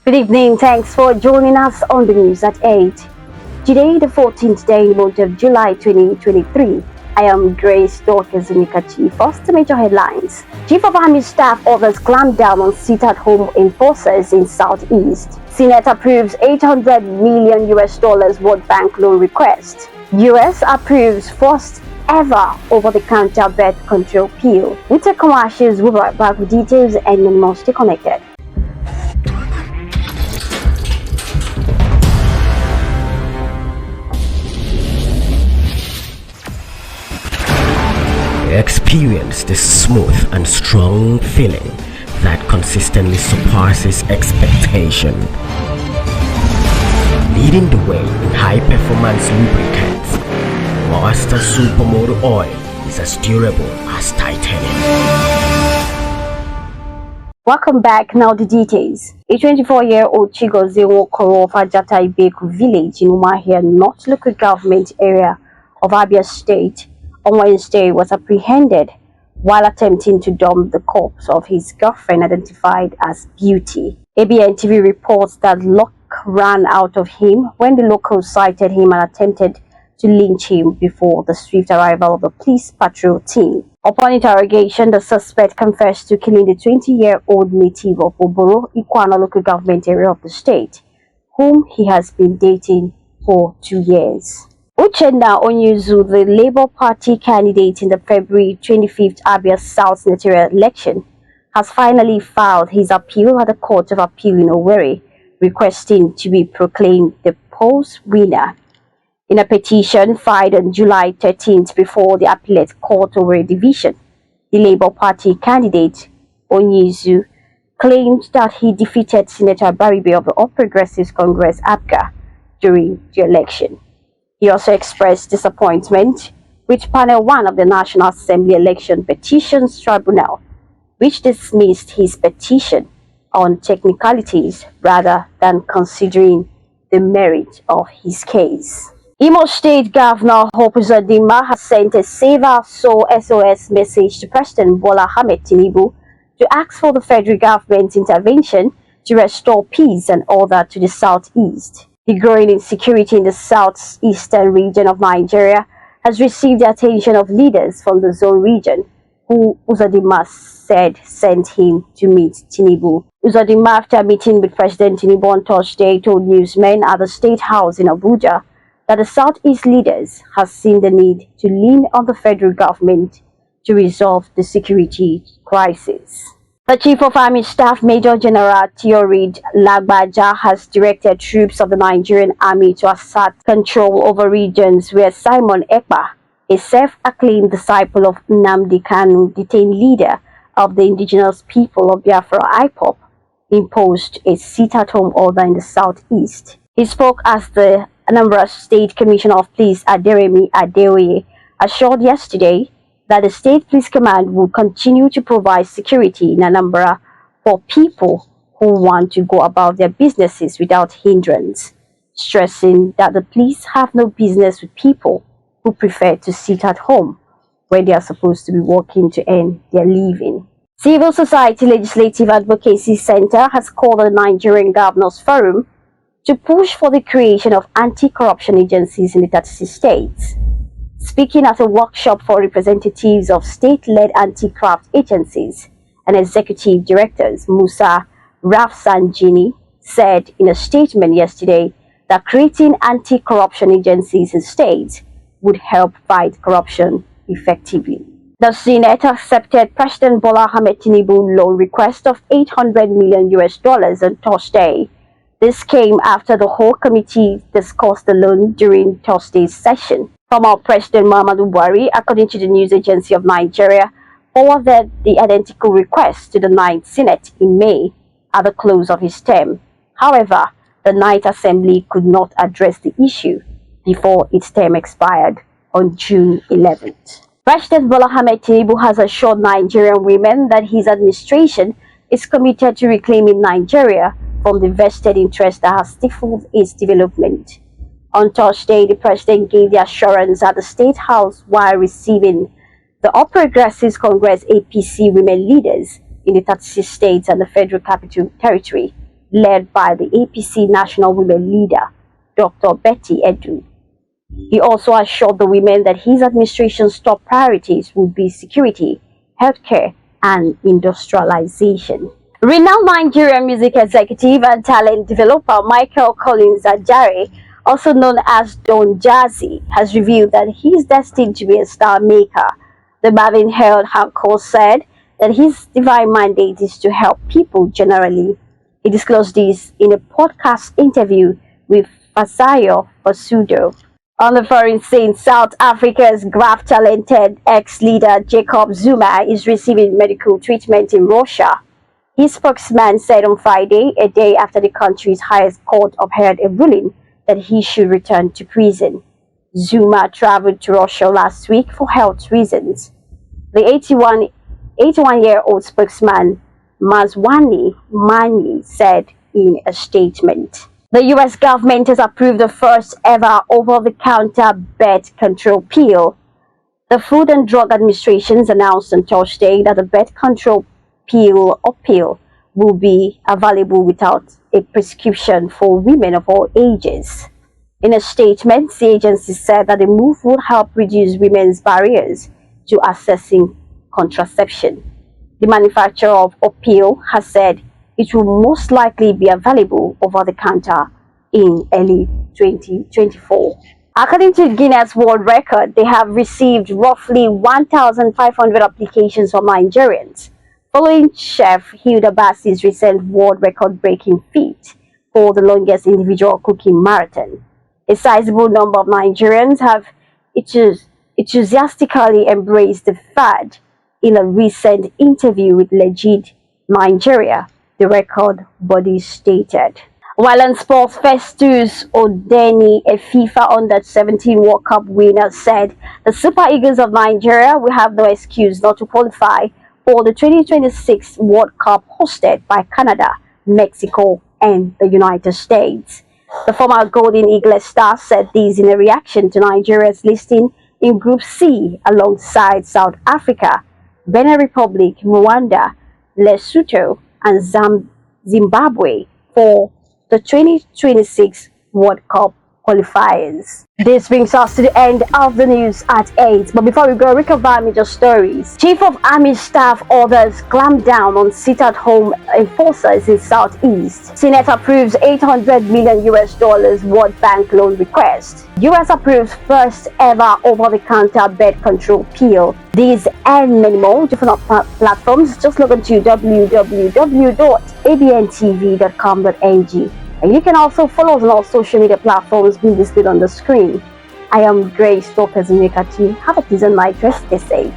Good evening. Thanks for joining us on the news at 8. Today, the 14th day in the month of July 2023. I am Grace Dorcas Nikachi. First, the major headlines. Chief of Army Staff orders clamp down on sit-at-home enforcers in Southeast. Senate approves $800 million World Bank loan request. US approves first ever over-the-counter birth control pill. With the commercials, we'll be right back with details and more. Stay connected. Experience the smooth and strong feeling that consistently surpasses expectation. Leading the way in high-performance lubricants, Master Supermoto Oil is as durable as titanium. Welcome back. Now the details. A 24-year-old Chigozie Nwokoro of Ajata Ibeku village in Umahia North local government area of Abia State on Wednesday was apprehended while attempting to dump the corpse of his girlfriend identified as Beauty. ABN TV reports that luck ran out of him when the locals sighted him and attempted to lynch him before the swift arrival of the police patrol team. Upon interrogation, the suspect confessed to killing the 20-year-old native of Oboro, Ikwana local government area of the state, whom he has been dating for 2 years. Uchenna Onyuzu, the Labour Party candidate in the February 25th Abia South senatorial election, has finally filed his appeal at the Court of Appeal in Owerri, requesting to be proclaimed the polls winner. In a petition filed on July 13th before the Appellate Court Owerri Division, the Labour Party candidate Onyuzu claimed that he defeated Senator Baribe of the All Progressives Congress (APGA) during the election. He also expressed disappointment with Panel 1 of the National Assembly Election Petitions Tribunal, which dismissed his petition on technicalities rather than considering the merit of his case. Imo State Governor Hope Uzodinma has sent a Save Our Soul SOS message to President Bola Ahmed Tinubu to ask for the federal government's intervention to restore peace and order to the southeast. The growing insecurity in the southeastern region of Nigeria has received the attention of leaders from the zone region, who Uzodinma said sent him to meet Tinubu. Uzodinma, after meeting with President Tinubu on Thursday, told newsmen at the State House in Abuja that the southeast leaders have seen the need to lean on the federal government to resolve the security crisis. The Chief of Army Staff, Major General Theorid Lagbaja, has directed troops of the Nigerian Army to assert control over regions where Simon Ekpa, a self-acclaimed disciple of Nnamdi Kanu, detained leader of the indigenous people of Biafra IPOB, imposed a sit-at-home order in the southeast. He spoke as the Anambra State Commissioner of Police Aderemi Adeoye assured yesterday that the State Police Command will continue to provide security in Anambra for people who want to go about their businesses without hindrance, stressing that the police have no business with people who prefer to sit at home when they are supposed to be working to earn their living. Civil Society Legislative Advocacy Center has called the Nigerian Governors Forum to push for the creation of anti-corruption agencies in the 36 states. Speaking at a workshop for representatives of state-led anti-graft agencies and executive directors, Musa Rafsanjani said in a statement yesterday that creating anti-corruption agencies in states would help fight corruption effectively. The Senate accepted President Bola Ahmed Tinubu's loan request of $800 million on Thursday. This came after the whole committee discussed the loan during Thursday's session. Former President Muhammadu Buhari, according to the news agency of Nigeria, forwarded the identical request to the Ninth Senate in May at the close of his term. However, the Ninth Assembly could not address the issue before its term expired on June 11th. President Bola Ahmed Tinubu has assured Nigerian women that his administration is committed to reclaiming Nigeria from the vested interest that has stifled its development. On Thursday, the president gave the assurance at the State House while receiving the All Progressives Congress APC women leaders in the 36 states and the Federal Capital Territory, led by the APC National Women Leader, Dr. Betty Edu. He also assured the women that his administration's top priorities would be security, healthcare, and industrialization. Renowned Nigerian music executive and talent developer Michael Collins Ajare, also known as Don Jazzy, has revealed that he is destined to be a star maker. The Marvin Herald Hancock said that his divine mandate is to help people generally. He disclosed this in a podcast interview with Fasayo Osudo. On the foreign scene, South Africa's graph-talented ex-leader Jacob Zuma is receiving medical treatment in Russia. His spokesman said on Friday, a day after the country's highest court upheld a ruling that he should return to prison. Zuma traveled to Russia last week for health reasons. The 81-year-old spokesman Mazwani Mani said in a statement. The U.S. government has approved the first ever over-the-counter birth control pill. The Food and Drug Administration announced on Thursday that the birth control pill or pill will be available without a prescription for women of all ages. In a statement, the agency said that the move would help reduce women's barriers to accessing contraception. The manufacturer of Opil has said it will most likely be available over the counter in early 2024. According to Guinness World Record, they have received roughly 1,500 applications from Nigerians, following Chef Hilda Bassi's recent world record-breaking feat for the longest individual cooking marathon. A sizable number of Nigerians have enthusiastically embraced the fad in a recent interview with Legit Nigeria, the record body stated. While in sports, Festus Odeni, a FIFA Under-17 World Cup winner, said the Super Eagles of Nigeria will have no excuse not to qualify for the 2026 World Cup hosted by Canada, Mexico, and the United States. The former Golden Eagle star said this in a reaction to Nigeria's listing in Group C alongside South Africa, Benin Republic, Rwanda, Lesotho, and Zimbabwe for the 2026 World Cup qualifiers. This brings us to the end of the news at 8. But before we go, recover major stories. Chief of Army Staff orders clamp down on sit-at-home enforcers in Southeast. Senate approves $800 million World Bank loan request. US approves first ever over-the-counter birth control pill. These and many more different platforms. Just log on to www.abntv.com.ng. And you can also follow us on all social media platforms being displayed on the screen. I am Grace Lopez Have a pleasant night. Rest stay safe.